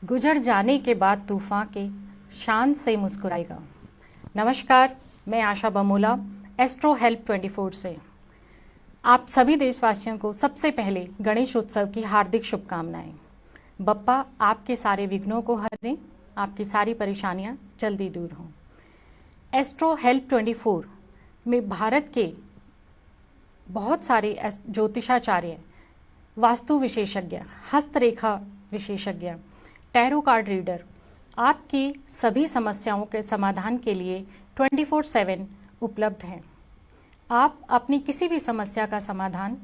गुजर जाने के बाद तूफान के शान से मुस्कुराएगा। नमस्कार, मैं आशा बमोला, एस्ट्रो हेल्प 24 से आप सभी देशवासियों को सबसे पहले गणेश उत्सव की हार्दिक शुभकामनाएं। बप्पा आपके सारे विघ्नों को हरें, आपकी सारी परेशानियां जल्दी दूर हों। एस्ट्रो हेल्प 24 में भारत के बहुत सारे ज्योतिषाचार्य, वास्तु विशेषज्ञ, हस्तरेखा विशेषज्ञ, टैरो कार्ड रीडर आपकी सभी समस्याओं के समाधान के लिए 24/7 उपलब्ध हैं। आप अपनी किसी भी समस्या का समाधान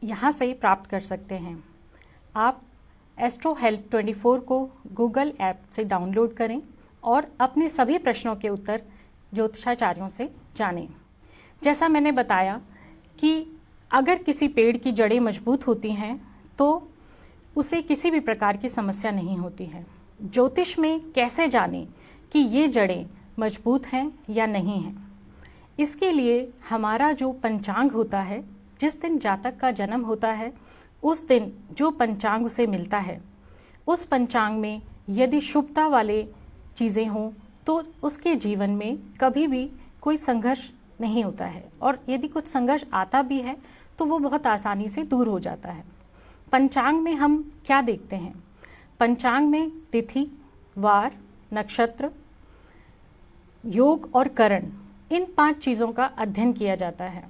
यहाँ से प्राप्त कर सकते हैं। आप एस्ट्रो हेल्प 24 को गूगल ऐप से डाउनलोड करें और अपने सभी प्रश्नों के उत्तर ज्योतिषाचार्यों से जानें। जैसा मैंने बताया कि अगर किसी पेड़ की जड़ें मजबूत होती हैं तो उसे किसी भी प्रकार की समस्या नहीं होती है। ज्योतिष में कैसे जानें कि ये जड़ें मजबूत हैं या नहीं हैं? इसके लिए हमारा जो पंचांग होता है, जिस दिन जातक का जन्म होता है उस दिन जो पंचांग उसे मिलता है, उस पंचांग में यदि शुभता वाले चीज़ें हों तो उसके जीवन में कभी भी कोई संघर्ष नहीं होता है, और यदि कुछ संघर्ष आता भी है तो वो बहुत आसानी से दूर हो जाता है। पंचांग में हम क्या देखते हैं? पंचांग में तिथि, वार, नक्षत्र, योग और करण, इन 5 चीज़ों का अध्ययन किया जाता है।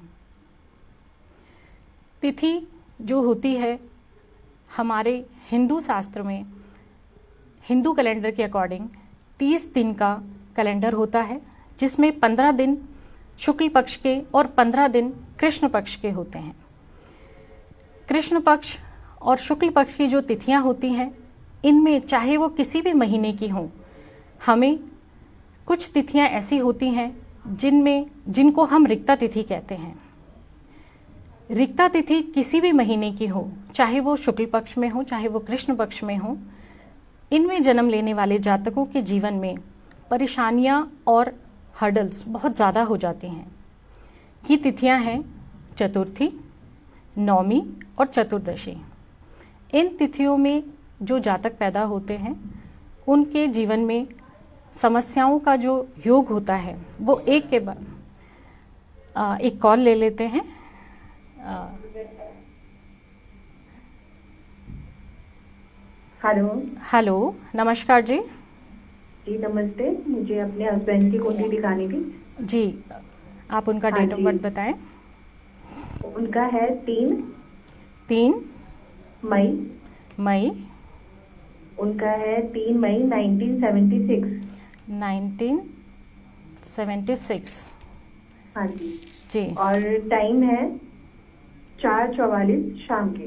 तिथि जो होती है हमारे हिंदू शास्त्र में, हिंदू कैलेंडर के अकॉर्डिंग 30 दिन का कैलेंडर होता है, जिसमें 15 दिन शुक्ल पक्ष के और 15 दिन कृष्ण पक्ष के होते हैं। कृष्ण पक्ष और शुक्ल पक्ष की जो तिथियां होती हैं, इनमें चाहे वो किसी भी महीने की हों, हमें कुछ तिथियां ऐसी होती हैं जिनको हम रिक्ता तिथि कहते हैं। रिक्ता तिथि किसी भी महीने की हो, चाहे वो शुक्ल पक्ष में हो चाहे वो कृष्ण पक्ष में हो, इनमें जन्म लेने वाले जातकों के जीवन में परेशानियां और हर्डल्स बहुत ज़्यादा हो जाती हैं। ये तिथियां हैं चतुर्थी, नौमी और चतुर्दशी। इन तिथियों में जो जातक पैदा होते हैं उनके जीवन में समस्याओं का जो योग होता है वो एक के बाद एक कॉल ले लेते हैं। हेलो। हेलो, नमस्कार जी। जी नमस्ते, मुझे अपने हस्बैंड की कुंडली दिखानी थी। जी, आप उनका हाँ डेट ऑफ जी। बर्थ बताएं। उनका है 3 मई। मई उनका है 3 मई 1976। 1976। हाँ जी। जी, और टाइम है 4:44 शाम के।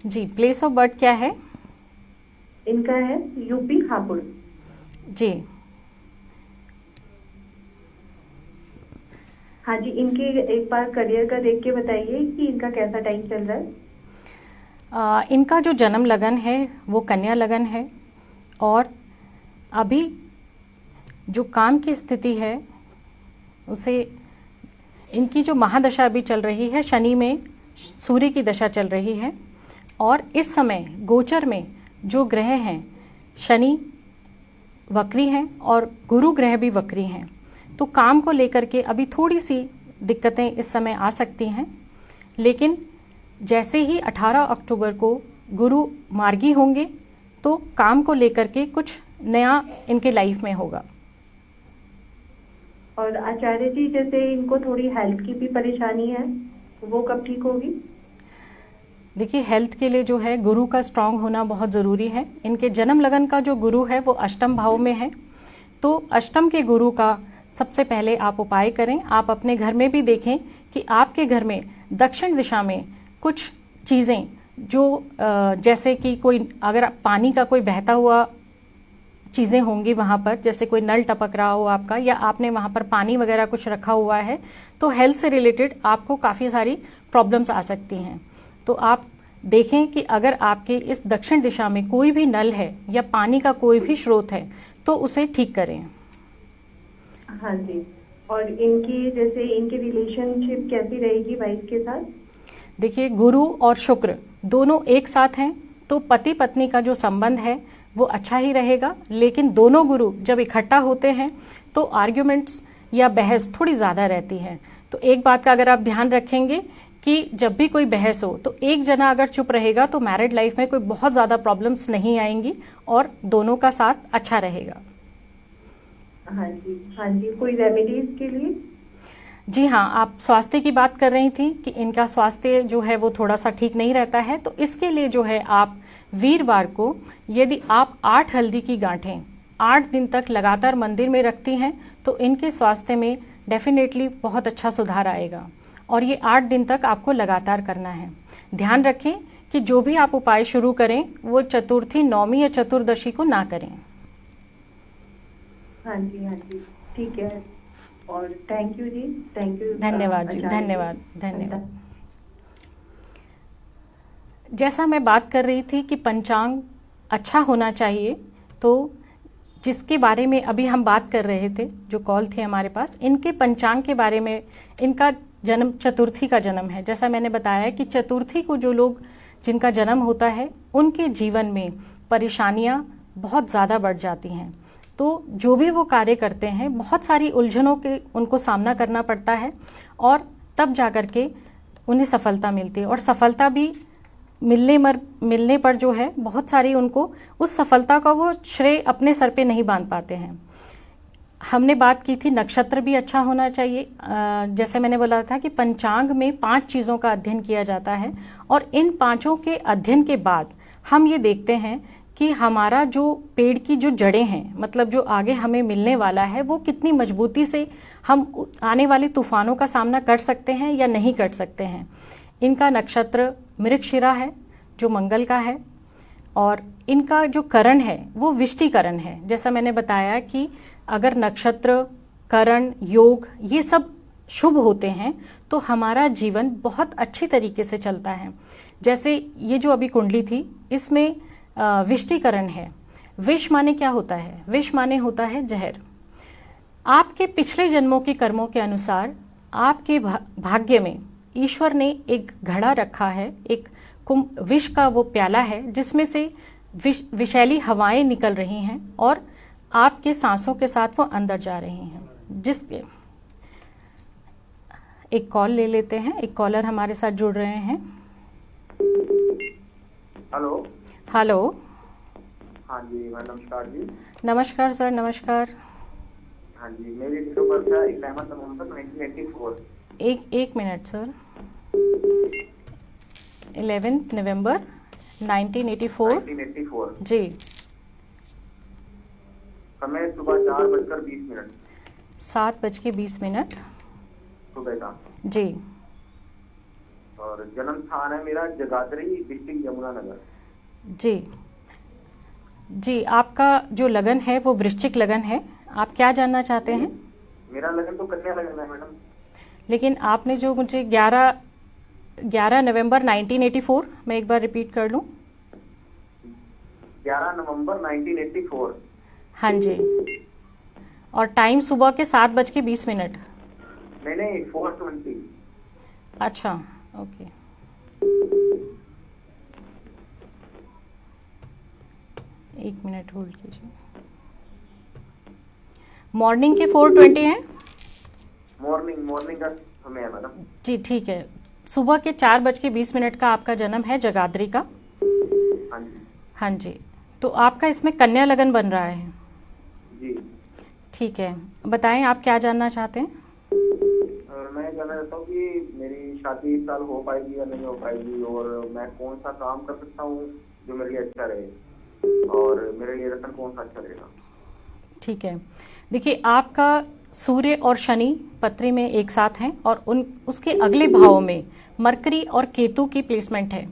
जी, प्लेस ऑफ बर्थ क्या है? इनका है यूपी हापुड़। जी, हाँ जी, इनके एक बार करियर का देख के बताइए कि इनका कैसा टाइम चल रहा है। इनका जो जन्म लगन है वो कन्या लगन है, और अभी जो काम की स्थिति है उसे, इनकी जो महादशा अभी चल रही है, शनि में सूर्य की दशा चल रही है, और इस समय गोचर में जो ग्रह हैं, शनि वक्री हैं और गुरु ग्रह भी वक्री हैं। तो काम को लेकर के अभी थोड़ी सी दिक्कतें इस समय आ सकती हैं, लेकिन जैसे ही 18 अक्टूबर को गुरु मार्गी होंगे तो काम को लेकर के कुछ नया इनके लाइफ में होगा। और आचार्य जी, जैसे इनको थोड़ी हेल्थ की भी परेशानी है, वो कब ठीक होगी? देखिए, हेल्थ के लिए जो है गुरु का स्ट्रांग होना बहुत ज़रूरी है। इनके जन्म लगन का जो गुरु है वो अष्टम भाव में है, तो अष्टम के गुरु का सबसे पहले आप उपाय करें। आप अपने घर में भी देखें कि आपके घर में दक्षिण दिशा में कुछ चीज़ें जो जैसे कि कोई अगर पानी का कोई बहता हुआ चीज़ें होंगी वहाँ पर, जैसे कोई नल टपक रहा हो आपका, या आपने वहाँ पर पानी वगैरह कुछ रखा हुआ है, तो हेल्थ से रिलेटेड आपको काफ़ी सारी प्रॉब्लम्स आ सकती हैं। तो आप देखें कि अगर आपके इस दक्षिण दिशा में कोई भी नल है या पानी का कोई भी स्रोत है तो उसे ठीक करें। हाँ जी। और इनकी जैसे इनकी रिलेशनशिप कैसी रहेगी वाइफ के साथ? देखिए, गुरु और शुक्र दोनों एक साथ हैं तो पति पत्नी का जो संबंध है वो अच्छा ही रहेगा, लेकिन दोनों गुरु जब इकट्ठा होते हैं तो आर्ग्यूमेंट्स या बहस थोड़ी ज़्यादा रहती है। तो एक बात का अगर आप ध्यान रखेंगे कि जब भी कोई बहस हो तो एक जना अगर चुप रहेगा तो मैरिड लाइफ में कोई बहुत ज़्यादा प्रॉब्लम्स नहीं आएंगी और दोनों का साथ अच्छा रहेगा। हाँ जी, कोई रेमेडीज के लिए? जी हाँ, आप स्वास्थ्य की बात कर रही थी कि इनका स्वास्थ्य जो है वो थोड़ा सा ठीक नहीं रहता है, तो इसके लिए जो है आप वीरवार को यदि आप 8 हल्दी की गांठें 8 दिन तक लगातार मंदिर में रखती हैं तो इनके स्वास्थ्य में डेफिनेटली बहुत अच्छा सुधार आएगा। और ये 8 दिन तक आपको लगातार करना है। ध्यान रखें कि जो भी आप उपाय शुरू करें वो चतुर्थी, नौमी या चतुर्दशी को ना करें। हाँ जी, ठीक है। और थैंक यू जी, थैंक यू। धन्यवाद जी, धन्यवाद। जैसा मैं बात कर रही थी कि पंचांग अच्छा होना चाहिए, तो जिसके बारे में अभी हम बात कर रहे थे, जो कॉल थी हमारे पास, इनके पंचांग के बारे में, इनका जन्म चतुर्थी का जन्म है। जैसा मैंने बताया कि चतुर्थी को जो लोग जिनका जन्म होता है उनके जीवन में परेशानियां बहुत ज़्यादा बढ़ जाती हैं। तो जो भी वो कार्य करते हैं बहुत सारी उलझनों के उनको सामना करना पड़ता है और तब जाकर के उन्हें सफलता मिलती है। और सफलता भी मिलने पर जो है बहुत सारी उनको उस सफलता का वो श्रेय अपने सर पे नहीं बांध पाते हैं। हमने बात की थी नक्षत्र भी अच्छा होना चाहिए। जैसे मैंने बोला था कि पंचांग में 5 चीज़ों का अध्ययन किया जाता है और इन 5 के अध्ययन के बाद हम ये देखते हैं कि हमारा जो पेड़ की जो जड़ें हैं, मतलब जो आगे हमें मिलने वाला है, वो कितनी मजबूती से हम आने वाले तूफानों का सामना कर सकते हैं या नहीं कर सकते हैं। इनका नक्षत्र मृगशिरा है जो मंगल का है और इनका जो करण है वो विष्टिकरण है। जैसा मैंने बताया कि अगर नक्षत्र, करण, योग ये सब शुभ होते हैं तो हमारा जीवन बहुत अच्छी तरीके से चलता है। जैसे ये जो अभी कुंडली थी इसमें विष्टिकरण है। विष माने क्या होता है? विष माने होता है जहर। आपके पिछले जन्मों के कर्मों के अनुसार आपके भाग्य में ईश्वर ने एक घड़ा रखा है, एक विष का वो प्याला है जिसमें से विषैली हवाएं निकल रही हैं और आपके सांसों के साथ वो अंदर जा रही हैं। जिसके एक कॉल ले लेते हैं। एक कॉलर हमारे साथ जुड़ रहे हैं। हेलो। हाँ जी मैम, नमस्कार जी। नमस्कार सर, नमस्कार। हाँ जी, मेरी डेट ऑफ बर्थ है 11 नवंबर 1984। एक मिनट सर। 11 नवंबर 1984 जी। समय सुबह 4:20। 7:20 सुबह का जी। और जन्म स्थान है मेरा जगाधरी, डिस्ट्रिक्ट यमुनानगर। जी, आपका जो लगन है वो वृश्चिक लगन है। आप क्या जानना चाहते हैं? मेरा लगन तो कन्या लगन है मैडम। लेकिन आपने जो मुझे 11 नवंबर 1984, मैं एक बार रिपीट कर लूं। 11 नवंबर 1984। हाँ जी। और टाइम सुबह के 7:20। नहीं 4:20। अच्छा, ओके। एक मिनट होल्ड कीजिए। मॉर्निंग के 4:20 हैं। मॉर्निंग का समय है मैडम। जी ठीक है। सुबह के 4:20 का आपका जन्म है जगाधरी का। हाँ जी। हाँ जी, तो आपका इसमें कन्या लगन बन रहा है जी। ठीक है, बताएं आप क्या जानना चाहते हैं? मैं जानना चाहता हूँ कि मेरी शादी इस साल हो पाएगी या नहीं हो पाएगी, और मैं कौन सा काम कर सकता हूँ जो मेरे लिए अच्छा रहे, और मेरे लिए रतन कौन सा अच्छा रहेगा। ठीक है, देखिए आपका सूर्य और शनि पत्री में एक साथ हैं और उसके अगले भाव में मरकरी और केतु की प्लेसमेंट है।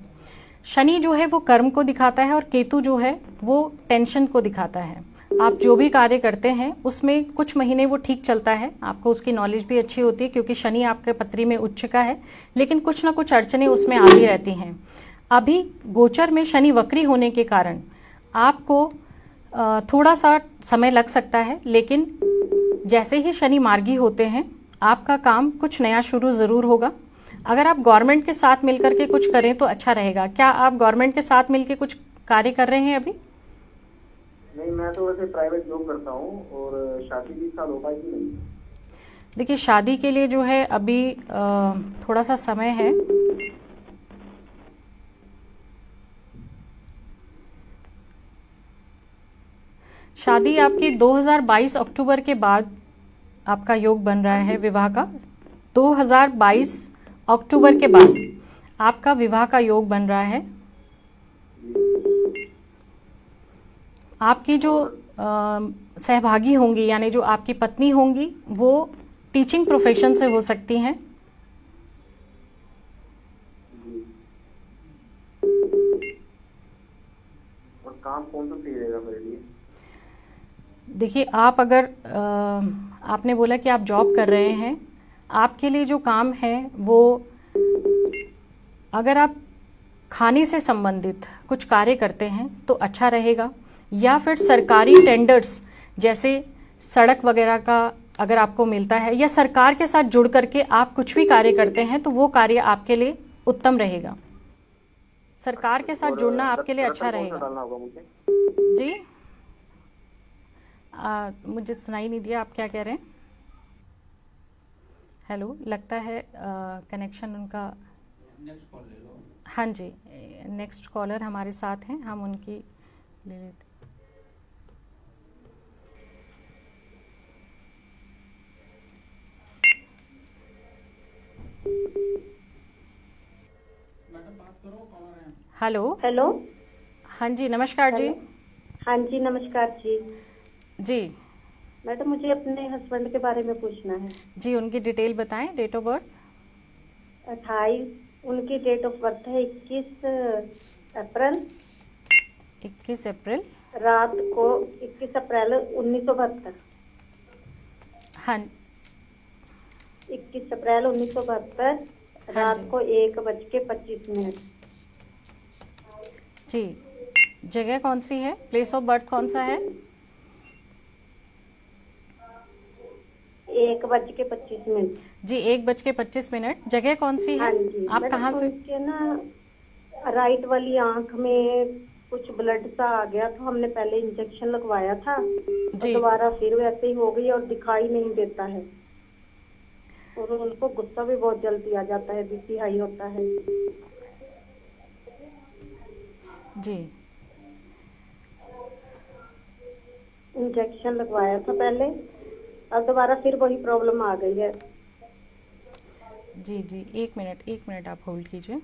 शनि जो है वो कर्म को दिखाता है और केतु जो है वो टेंशन को दिखाता है। आप जो भी कार्य करते हैं उसमें कुछ महीने वो ठीक चलता है, आपको उसकी नॉलेज भी अच्छी होती है क्योंकि शनि आपके पत्री में उच्च का है, लेकिन कुछ ना कुछ अड़चने उसमें आती रहती हैं। अभी गोचर में शनि वक्री होने के कारण आपको थोड़ा सा समय लग सकता है, लेकिन जैसे ही शनि मार्गी होते हैं आपका काम कुछ नया शुरू ज़रूर होगा। अगर आप गवर्नमेंट के साथ मिलकर के कुछ करें तो अच्छा रहेगा। क्या आप गवर्नमेंट के साथ मिलकर कुछ कार्य कर रहे हैं अभी? नहीं, मैं तो वैसे प्राइवेट जॉब करता हूँ और शादी भी इस साल हो पाएगी नहीं। देखिए, शादी के लिए जो है अभी थोड़ा सा समय है। शादी आपकी 2022 अक्टूबर के बाद आपका योग बन रहा है विवाह का। 2022 अक्टूबर के बाद आपका विवाह का योग बन रहा है। आपकी जो सहभागी होंगी यानी जो आपकी पत्नी होंगी वो टीचिंग प्रोफेशन से हो सकती हैं। और काम कौन सा सही रहेगा मेरे लिए? देखिए, आप अगर आपने बोला कि आप जॉब कर रहे हैं, आपके लिए जो काम है वो अगर आप खाने से संबंधित कुछ कार्य करते हैं तो अच्छा रहेगा, या फिर सरकारी टेंडर्स जैसे सड़क वगैरह का अगर आपको मिलता है या सरकार के साथ जुड़ करके आप कुछ भी कार्य करते हैं तो वो कार्य आपके लिए उत्तम रहेगा। सरकार के साथ जुड़ना आपके लिए अच्छा रहेगा। डालना होगा मुझे? जी, मुझे सुनाई नहीं दिया, आप क्या कह रहे हैं? हेलो, लगता है कनेक्शन उनका। नेक्स्ट कॉल ले लो। हाँ जी, नेक्स्ट कॉलर हमारे साथ हैं, हम उनकी ले लेते। मैडम बात करो, कॉलर है। हेलो। हेलो। हाँ जी, नमस्कार जी। हाँ जी, नमस्कार जी। जी मैडम, मुझे अपने हस्बैंड के बारे में पूछना है। जी, उनकी डिटेल बताएं। Date of birth? 28, उनकी डेट ऑफ बर्थ है 21 अप्रैल। 21 अप्रैल। रात को 21 अप्रैल 1972। हाँ, 21 अप्रैल 1972 रात को 1:25। जी, जगह कौन सी है? प्लेस ऑफ बर्थ कौन सा है? 1:25। जी, 1:25। जगह कौन सी है? हाँ जी। आप कहाँ से? उनके ना राइट वाली आंख में कुछ ब्लड सा आ गया, तो हमने पहले इंजेक्शन लगवाया था और दोबारा फिर वैसे ही हो गई और दिखाई नहीं देता है। और उनको गुस्सा भी बहुत जल्दी आ जाता है, बीपी हाई होता है। जी, इंजेक्शन लगवाया था पहले, अब दोबारा फिर वही प्रॉब्लम आ गई है। जी जी, एक मिनट आप होल्ड कीजिए।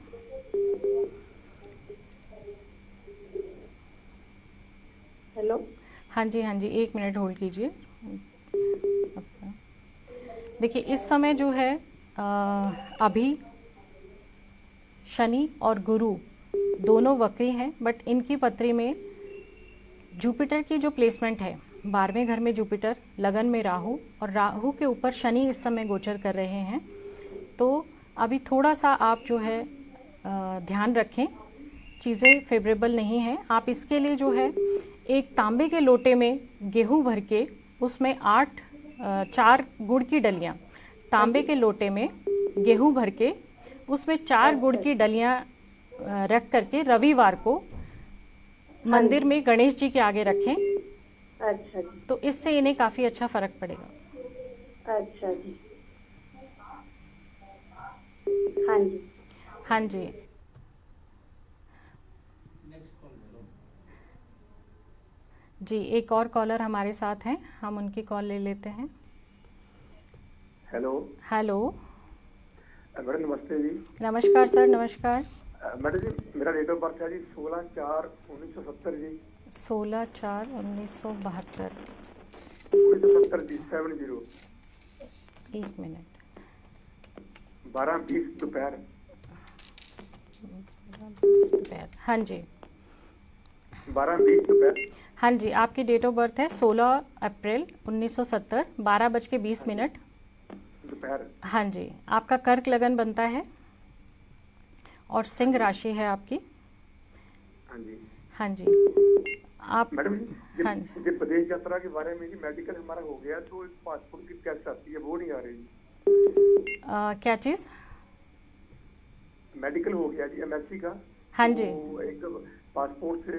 हेलो। हाँ जी, 1 मिनट होल्ड कीजिए। देखिए, इस समय जो है अभी शनि और गुरु दोनों वक्री हैं, बट इनकी पत्री में जुपिटर की जो प्लेसमेंट है, 12वें घर में जुपिटर, लगन में राहु और राहु के ऊपर शनि इस समय गोचर कर रहे हैं। तो अभी थोड़ा सा आप जो है ध्यान रखें, चीज़ें फेवरेबल नहीं हैं। आप इसके लिए जो है एक तांबे के लोटे में गेहूं भर के उसमें 4 गुड़ की डलियां, तांबे के लोटे में गेहूं भर के उसमें 4 गुड़ की डलियां रख करके रविवार को मंदिर में गणेश जी के आगे रखें। अच्छा जी। तो इससे इन्हें काफ़ी अच्छा फर्क पड़ेगा। अच्छा जी। हाँ जी। हाँ जी, नेक्स्ट कॉल ले लो। जी, एक और कॉलर हमारे साथ हैं, हम उनकी कॉल ले लेते हैं। हेलो। हेलो, मैडम नमस्ते जी। नमस्कार सर, नमस्कार। मैडम जी, मेरा डेट ऑफ बर्थ है जी 16/4/1970 जी। 16/4/1972। 1970 जी, 70। एक मिनट। 12:20 दोपहर। हाँ जी, 12:20 दोपहर। हाँ जी, आपकी डेट ऑफ बर्थ है 16 अप्रैल 1970, 12:20 दोपहर। हाँ जी, आपका कर्क लगन बनता है और सिंह राशि है आपकी। हाँ जी। हाँ जी, आप मैडम हाँ जी, प्रदेश यात्रा के बारे में जी मेडिकल हमारा हो गया, तो पासपोर्ट की कैसे आती है वो नहीं आ रही। क्या चीज़? मेडिकल हो गया जी एमएससी का। हाँ जी। तो एक पासपोर्ट से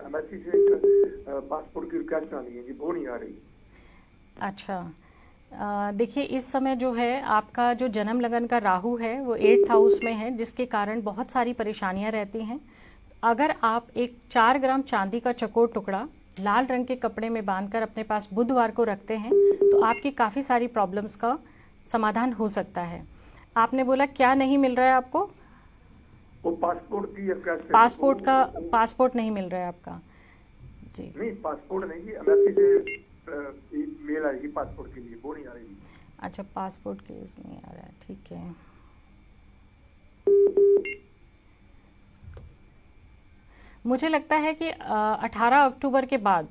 एमएससी से एक पासपोर्ट की रिक्वेस्ट आनी है जी, वो नहीं आ रही। अच्छा, देखिए इस समय जो है आपका जो जन्म लगन का राहु है वो 8th हाउस में है, जिसके कारण बहुत सारी परेशानियां रहती हैं। अगर आप एक 4 ग्राम चांदी का चकोर टुकड़ा लाल रंग के कपड़े में बांधकर अपने पास बुधवार को रखते हैं तो आपकी काफ़ी सारी प्रॉब्लम्स का समाधान हो सकता है। आपने बोला क्या नहीं मिल रहा है आपको? वो पासपोर्ट की रिक्वेस्ट। पासपोर्ट नहीं मिल रहा है आपका जी? नहीं, पासपोर्ट नहीं जी, एमएससी से मेल आएगी पासपोर्ट के लिए, वो नहीं आ रही। अच्छा, पासपोर्ट केस नहीं आ रहा है, ठीक है। मुझे लगता है कि 18 अक्टूबर के बाद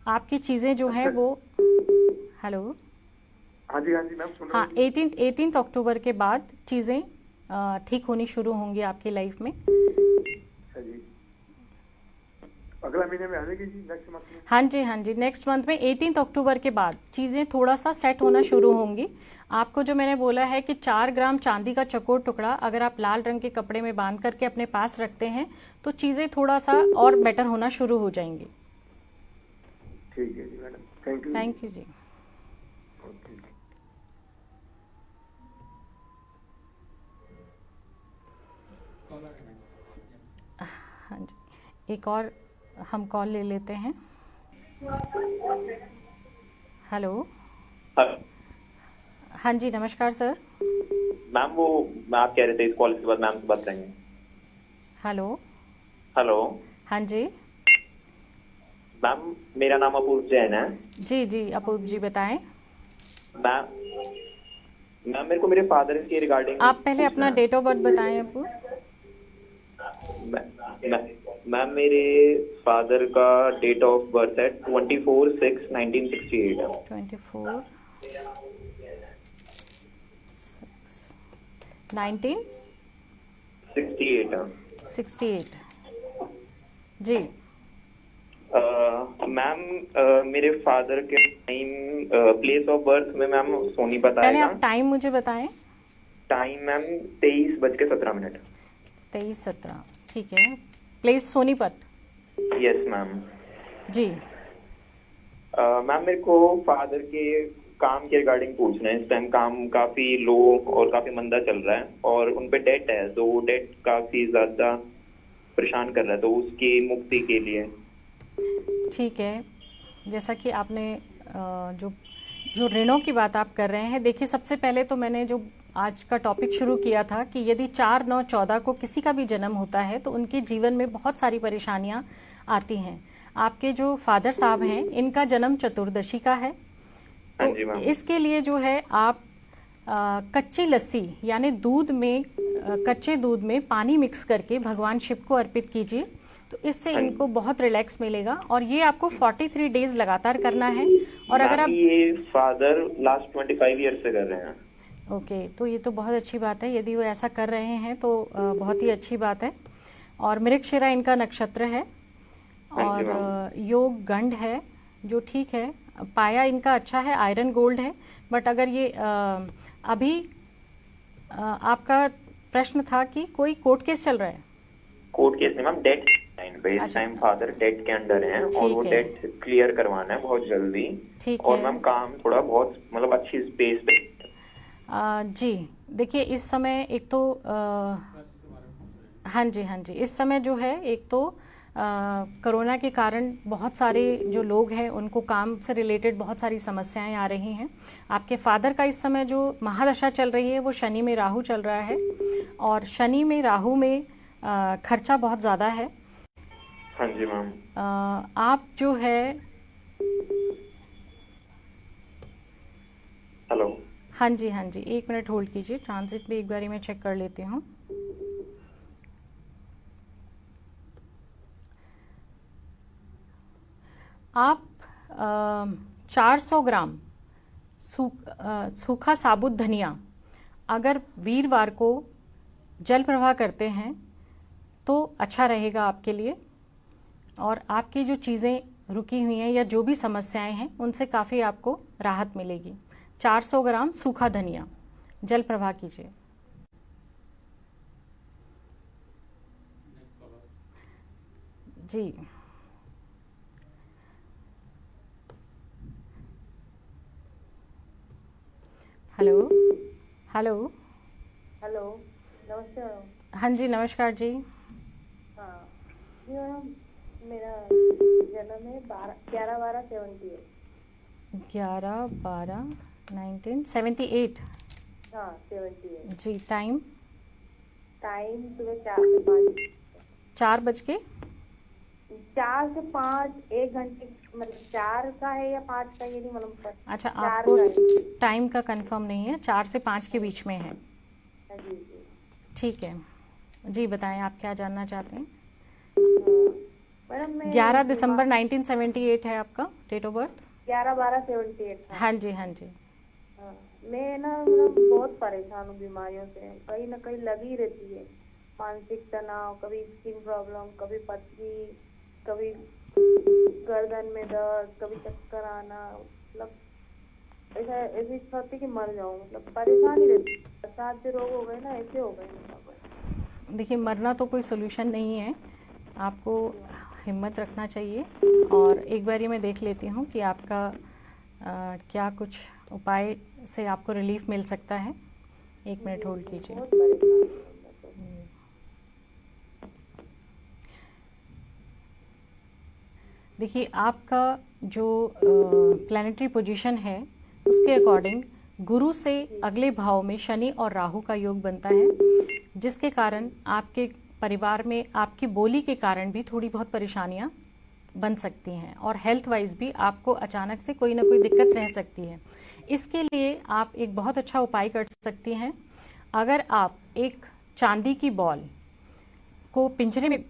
आपकी चीज़ें जो हैं वो, हेलो, हाँ जी मैम सुन रहा हाँ, 18 अक्टूबर के बाद चीज़ें ठीक होनी शुरू होंगी आपकी लाइफ में। जी, अगला महीने में आ जाएगी जी, नेक्स्ट मंथ में। हाँ जी, नेक्स्ट मंथ में 18 अक्टूबर के बाद चीज़ें थोड़ा सा सेट होना शुरू होंगी। आपको जो मैंने बोला है कि 4 ग्राम चांदी का चकोर टुकड़ा अगर आप लाल रंग के कपड़े में बांध करके अपने पास रखते हैं तो चीज़ें थोड़ा सा और बेटर होना शुरू हो जाएंगी। ठीक है जी madam, thank you. Thank you जी। ओके। हाँ जी, एक और हम कॉल ले लेते हैं। हेलो। हाँ जी, नमस्कार सर। मैम वो आप कह रहे थे इस कॉल के बाद मैम से बात करेंगे। हेलो। हेलो। हाँ जी मैम, मेरा नाम अपूर्व जैन है। जी, अपूर्व जी बताएं। मैम मेरे को मेरे फादर के रिगार्डिंग आप पहले अपना डेट ऑफ बर्थ बताएं अपूर्व। मैम मेरे फादर का डेट ऑफ बर्थ है 24/6/1968। 24/6/1968 जी। मैम मेरे फादर के टाइम प्लेस ऑफ बर्थ में मैम सोनीपत पहले आएगा। आप टाइम मुझे बताएं। Time ma'am 23:17। 23:17, ठीक है। प्लेस सोनीपत। Yes ma'am. जी। मैम मेरे को फादर के काम के रिगार्डिंग पूछना है। इस टाइम काम काफी लो और काफी मंदा चल रहा है और उन पे डेट है, तो वो डेट काफी ज्यादा परेशान कर रहा है, तो उसकी मुक्ति के लिए। ठीक है, जैसा कि आपने जो ऋणों की बात आप कर रहे हैं, देखिए सबसे पहले तो मैंने जो आज का टॉपिक शुरू किया था कि यदि 4/9/14 को किसी का भी जन्म होता है तो उनके जीवन में बहुत सारी परेशानियां आती हैं। आपके जो फादर साहब हैं इनका जन्म चतुर्दशी का है, तो इसके लिए जो है आप कच्ची लस्सी यानी दूध में कच्चे दूध में पानी मिक्स करके भगवान शिव को अर्पित कीजिए, तो इससे इनको बहुत रिलैक्स मिलेगा। और ये आपको 43 डेज लगातार करना है। और अगर आप ये फादर लास्ट 25 ईयर से कर रहे हैं। ओके, तो ये तो बहुत अच्छी बात है। यदि वो ऐसा कर रहे हैं तो बहुत ही अच्छी बात है। और मृगशिरा इनका नक्षत्र है और योग गंड है, जो ठीक है। पाया इनका अच्छा है, आयरन गोल्ड है। बट अगर ये अभी आपका प्रश्न था कि कोई कोर्ट केस चल रहा है? कोर्ट केस नहीं मैम, डेट इस टाइम फादर डेट के अंडर हैं और वो डेट क्लियर करवाना है बहुत जल्दी। ठीक और है। मैम काम थोड़ा बहुत मतलब अच्छी स्पेस पे। जी देखिए, इस समय एक तो हाँ जी, इस समय जो है एक तो कोरोना के कारण बहुत सारे जो लोग हैं उनको काम से रिलेटेड बहुत सारी समस्याएं आ रही हैं। आपके फादर का इस समय जो महादशा चल रही है वो शनि में राहु चल रहा है और शनि में राहु में खर्चा बहुत ज़्यादा है। हाँ जी मैम। आप जो है हेलो। हाँ जी, 1 मिनट होल्ड कीजिए, ट्रांजिट भी एक बारी मैं चेक कर लेती हूँ। आप 400 ग्राम सूखा साबुत धनिया अगर वीरवार को जल प्रवाह करते हैं तो अच्छा रहेगा आपके लिए, और आपकी जो चीज़ें रुकी हुई हैं या जो भी समस्याएं हैं उनसे काफ़ी आपको राहत मिलेगी। 400 ग्राम सूखा धनिया जल प्रवाह कीजिए। जी। Hello hello. हेलो, नमस्ते मैम। हाँ जी, नमस्कार जी। हाँ जी मैम, मेरा जन्म है 11/12/78। 11/12/1978। हाँ 78। जी। टाइम टाइम सुबह 4 से 5। 4 बज के 4 से 5, 1 घंटे, मतलब 4 का है या 5 का ये नहीं मालूम पर। अच्छा, 4 आपको का है। टाइम का कंफर्म नहीं है, 4 से 5 के बीच में है। हाँ जी जी। ठीक है जी, बताएं आप क्या जानना चाहते हैं। मैडम मैं 11 दिसंबर 1978 है आपका डेट ऑफ बर्थ। 11/12/78 था। हाँ जी, हाँ जी। हाँ, मैं ना मतलब बहुत परेशान हूँ बीमारियों से, कहीं ना कहीं लगी रहती है। मानसिक तनाव, कभी स्किन प्रॉब्लम, कभी पथरी, कभी गर्दन में दर्द, कभी चक्कर आना, मतलब ऐसा ऐसी इच्छा होती है कि मर जाऊँ, मतलब परेशान ही रहती है। 7 रोग हो गए ना, ऐसे हो गए मतलब। देखिए, मरना तो कोई सोल्यूशन नहीं है, आपको हिम्मत रखना चाहिए। और एक बार ये मैं देख लेती हूँ कि आपका क्या कुछ उपाय से आपको रिलीफ मिल सकता है। 1 मिनट होल्ड कीजिए। बहुत परेशान हूँ मैं तो। देखिए, आपका जो प्लैनेटरी पोजीशन है उसके अकॉर्डिंग गुरु से अगले भाव में शनि और राहु का योग बनता है, जिसके कारण आपके परिवार में आपकी बोली के कारण भी थोड़ी बहुत परेशानियां बन सकती हैं और हेल्थ वाइज भी आपको अचानक से कोई ना कोई दिक्कत रह सकती है। इसके लिए आप एक बहुत अच्छा उपाय कर सकती हैं। अगर आप एक चांदी की बॉल को पिंजरे में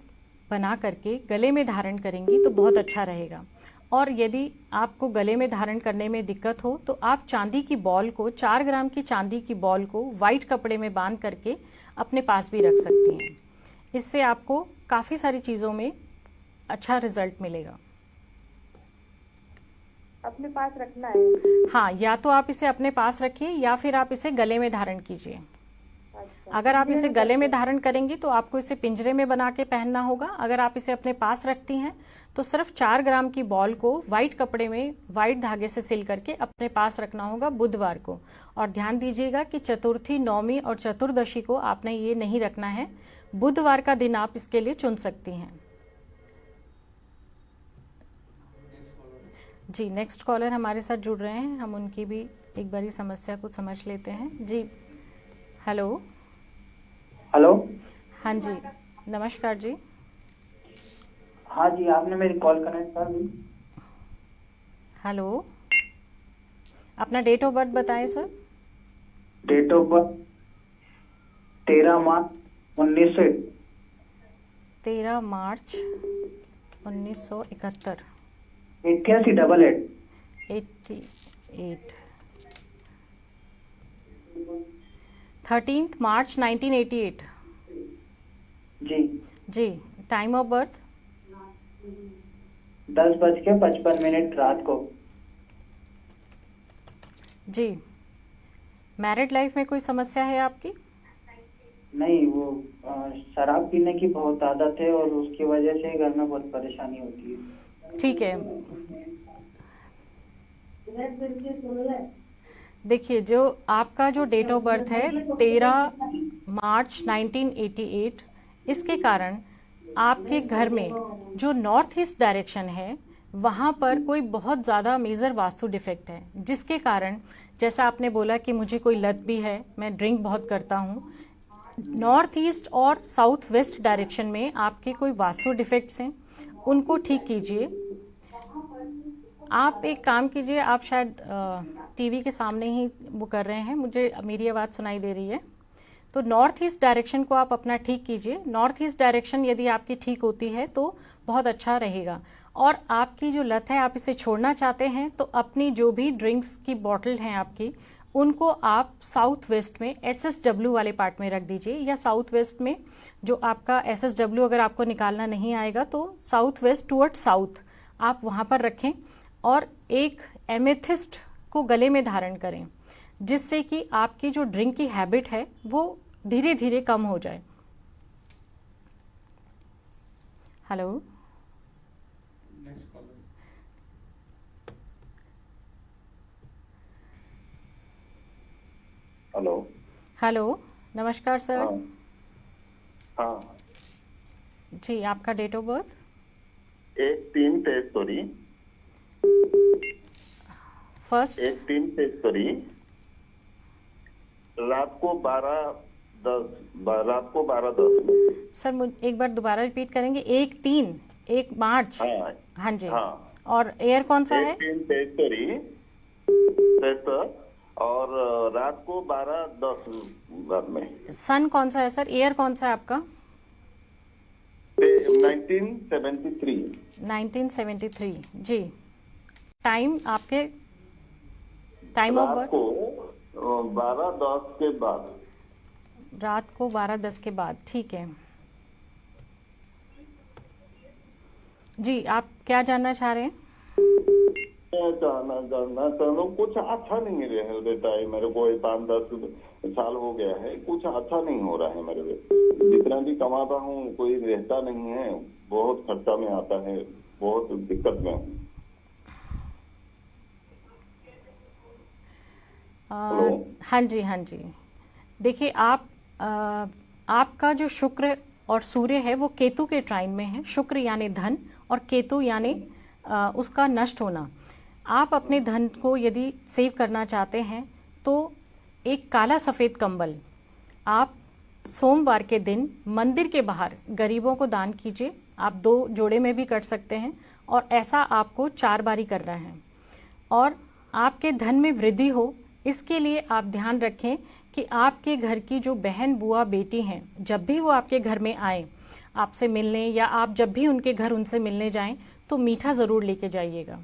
बना करके गले में धारण करेंगी तो बहुत अच्छा रहेगा। और यदि आपको गले में धारण करने में दिक्कत हो तो आप चांदी की बॉल को 4 ग्राम की चांदी की बॉल को वाइट कपड़े में बांध करके अपने पास भी रख सकती हैं। इससे आपको काफ़ी सारी चीज़ों में अच्छा रिजल्ट मिलेगा। अपने पास रखना है? हाँ, या तो आप इसे अपने पास रखिए या फिर आप इसे गले में धारण कीजिए। अच्छा, अगर आप इसे गले में धारण करेंगी तो आपको इसे पिंजरे में बना के पहनना होगा। अगर आप इसे अपने पास रखती हैं तो सिर्फ 4 ग्राम की बॉल को वाइट कपड़े में वाइट धागे से सिल करके अपने पास रखना होगा बुधवार को। और ध्यान दीजिएगा कि चतुर्थी, नौमी और चतुर्दशी को आपने ये नहीं रखना है। बुधवार का दिन आप इसके लिए चुन सकती हैं। जी, नेक्स्ट कॉलर हमारे साथ जुड़ रहे हैं, हम उनकी भी एक बारी समस्या को समझ लेते हैं। जी, हेलो। हेलो। हाँ जी, नमस्कार जी। हाँ जी, आपने मेरी कॉल कनेक्ट कर दी। हेलो, अपना डेट ऑफ बर्थ बताएं sir. Date of birth 13 March 1900। 13 March 1971। 8888। 88। 13 March 1988। जी। जी, टाइम ऑफ बर्थ 10:55 रात को। जी, मैरिड लाइफ में कोई समस्या है आपकी? नहीं, वो शराब पीने की बहुत आदत है और उसकी वजह से घर में बहुत परेशानी होती है। ठीक है, देखिए, जो आपका जो डेट ऑफ बर्थ है 13 मार्च 1988, इसके कारण आपके घर में जो नॉर्थ ईस्ट डायरेक्शन है वहाँ पर कोई बहुत ज़्यादा मेजर वास्तु डिफेक्ट है, जिसके कारण जैसा आपने बोला कि मुझे कोई लत भी है, मैं ड्रिंक बहुत करता हूँ। नॉर्थ ईस्ट और साउथ वेस्ट डायरेक्शन में आपके कोई वास्तु डिफेक्ट्स हैं, उनको ठीक कीजिए। आप एक काम कीजिए, आप शायद टीवी के सामने ही वो कर रहे हैं, मुझे मेरी आवाज़ सुनाई दे रही है। तो नॉर्थ ईस्ट डायरेक्शन को आप अपना ठीक कीजिए। नॉर्थ ईस्ट डायरेक्शन यदि आपकी ठीक होती है तो बहुत अच्छा रहेगा। और आपकी जो लत है, आप इसे छोड़ना चाहते हैं तो अपनी जो भी ड्रिंक्स की बॉटल हैं आपकी, उनको आप साउथ वेस्ट में SSW वाले पार्ट में रख दीजिए, या साउथ वेस्ट में जो आपका SSW अगर आपको निकालना नहीं आएगा तो साउथ वेस्ट टुवर्ड साउथ आप वहाँ पर रखें। और एक एमेथिस्ट को गले में धारण करें, जिससे कि आपकी जो ड्रिंक की हैबिट है वो धीरे धीरे कम हो जाए। हेलो, हेलो, नमस्कार सर। हाँ हाँ, जी, आपका डेट ऑफ बर्थ? 1/3/73। फर्स्ट 1/3/73, रात को 12:10 में। सर, मुझे एक बार दोबारा रिपीट करेंगे। 1 मार्च। हाँ जी। हाँ, और एयर कौन सा है? 1/3/73 और रात को 12:10 में। सन कौन सा है सर? एयर कौन सा है आपका? 1973। 1973। जी। टाइम आपके, टाइम ऑफ रात बर्थ? को 12:10 के बाद। रात को 12:10 के बाद, ठीक है जी। आप क्या जानना चाह रहे हैं? मैं जानना चाहता हूँ, कुछ अच्छा नहीं रहता है मेरे को। 5-10 साल हो गया है, कुछ अच्छा नहीं हो रहा है मेरे को। जितना भी कमाता हूँ कोई रहता नहीं है, बहुत खर्चा में आता है, बहुत दिक्कत में हूँ। हाँ जी, हाँ जी। देखिए, आपका जो शुक्र और सूर्य है वो केतु के ट्राइन में है। शुक्र यानी धन और केतु यानी उसका नष्ट होना। आप अपने धन को यदि सेव करना चाहते हैं तो एक काला सफ़ेद कंबल आप सोमवार के दिन मंदिर के बाहर गरीबों को दान कीजिए। आप 2 जोड़े में भी कर सकते हैं और ऐसा आपको 4 बारी करना है। और आपके धन में वृद्धि हो, इसके लिए आप ध्यान रखें कि आपके घर की जो बहन, बुआ, बेटी हैं, जब भी वो आपके घर में आए आपसे मिलने, या आप जब भी उनके घर उनसे मिलने जाएं, तो मीठा ज़रूर लेके जाइएगा।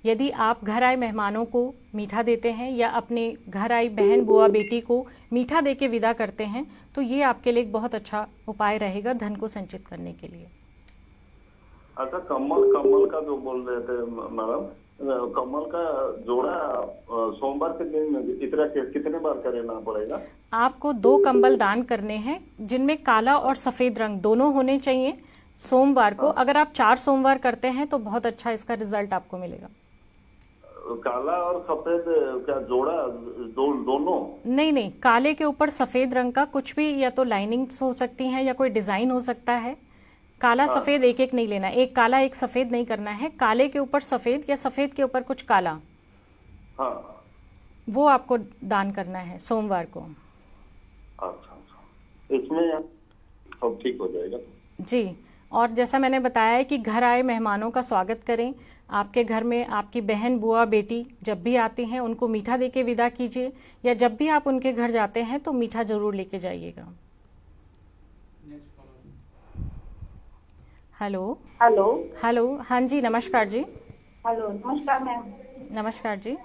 यदि आप घर आए मेहमानों को मीठा देते हैं या अपने घर आई बहन, बुआ, बेटी को मीठा दे के विदा करते हैं, तो ये आपके लिए एक बहुत अच्छा उपाय रहेगा धन को संचित करने के लिए। अच्छा, कमल का जो बोल रहे थे मैडम, कमल का जोड़ा सोमवार के दिन कितने बार करना पड़ेगा? आपको 2 कंबल दान करने हैं जिनमें काला और सफ़ेद रंग दोनों होने चाहिए सोमवार को। अगर आप 4 सोमवार करते हैं तो बहुत अच्छा इसका रिजल्ट आपको मिलेगा। काला और सफेद क्या जोड़ा दोनों? नहीं, काले के ऊपर सफ़ेद रंग का कुछ भी, या तो लाइनिंग्स हो सकती हैं या कोई डिज़ाइन हो सकता है। काला सफ़ेद एक नहीं लेना, एक काला एक सफ़ेद नहीं करना है। काले के ऊपर सफ़ेद या सफ़ेद के ऊपर कुछ काला, हाँ, वो आपको दान करना है सोमवार को। अच्छा, इसमें सब ठीक हो जाएगा जी। और जैसा मैंने बताया है कि घर आए मेहमानों का स्वागत करें। आपके घर में आपकी बहन, बुआ, बेटी जब भी आती हैं उनको मीठा देके विदा कीजिए, या जब भी आप उनके घर जाते हैं तो मीठा ज़रूर लेके जाइएगा। हेलो हेलो हेलो, हाँ जी, नमस्कार जी। हेलो, नमस्कार मैम। नमस्कार जी।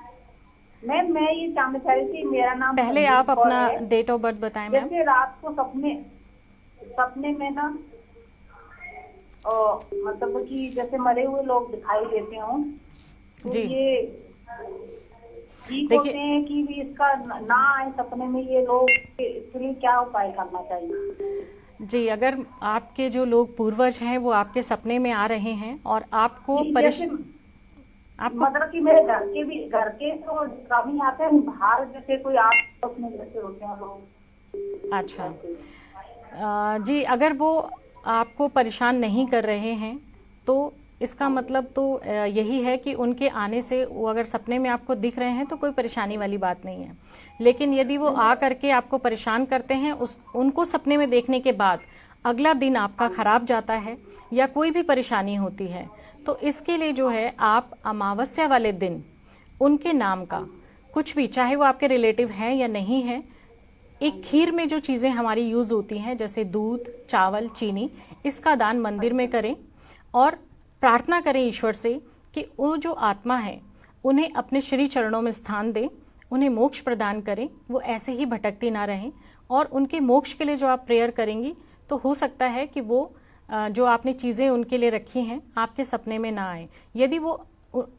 मैम, मैं ये जानना चाह रही थी, मेरा नाम पहले संदीप आप कौर अपना है। डेट ऑफ बर्थ बताएं मैम। जैसे रात को सपने में ना मतलब कि जैसे मरे हुए लोग दिखाई देते हों, तो जी। ये ठीक होते हैं कि भी इसका ना आए सपने में ये लोग, इसके लिए क्या उपाय करना चाहिए? जी, अगर आपके जो लोग पूर्वज हैं वो आपके सपने में आ रहे हैं और आपको मतलब कि मेरे घर के तो कम ही आते हैं, बाहर जैसे कोई आप अपने जैसे होते हैं लोग। अच्छा जी, अगर वो आपको परेशान नहीं कर रहे हैं तो इसका मतलब तो यही है कि उनके आने से, वो अगर सपने में आपको दिख रहे हैं तो कोई परेशानी वाली बात नहीं है। लेकिन यदि वो आ करके आपको परेशान करते हैं, उनको सपने में देखने के बाद अगला दिन आपका खराब जाता है या कोई भी परेशानी होती है, तो इसके लिए जो है आप अमावस्या वाले दिन उनके नाम का कुछ भी, चाहे वो आपके रिलेटिव हैं या नहीं हैं, एक खीर में जो चीज़ें हमारी यूज़ होती हैं जैसे दूध, चावल, चीनी, इसका दान मंदिर में करें और प्रार्थना करें ईश्वर से कि वो जो आत्मा है उन्हें अपने श्री चरणों में स्थान दें, उन्हें मोक्ष प्रदान करें, वो ऐसे ही भटकती ना रहें। और उनके मोक्ष के लिए जो आप प्रेयर करेंगी तो हो सकता है कि वो जो आपने चीज़ें उनके लिए रखी हैं आपके सपने में ना आए। यदि वो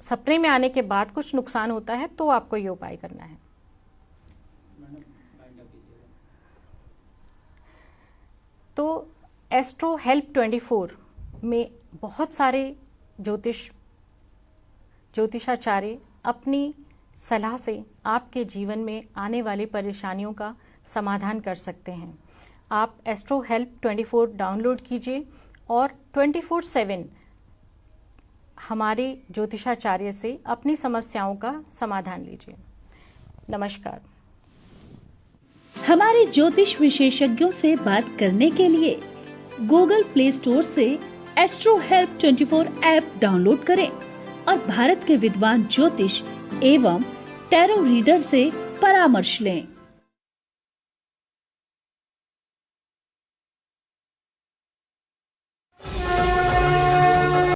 सपने में आने के बाद कुछ नुकसान होता है तो आपको ये उपाय करना है। तो एस्ट्रो हेल्प 24 में बहुत सारे ज्योतिषाचार्य अपनी सलाह से आपके जीवन में आने वाली परेशानियों का समाधान कर सकते हैं। आप एस्ट्रो हेल्प 24 डाउनलोड कीजिए और 24/7 हमारे ज्योतिषाचार्य से अपनी समस्याओं का समाधान लीजिए। नमस्कार। हमारे ज्योतिष विशेषज्ञों से बात करने के लिए गूगल प्ले स्टोर से एस्ट्रो हेल्प 24 ऐप डाउनलोड करें और भारत के विद्वान ज्योतिष एवं टैरो रीडर से परामर्श लें।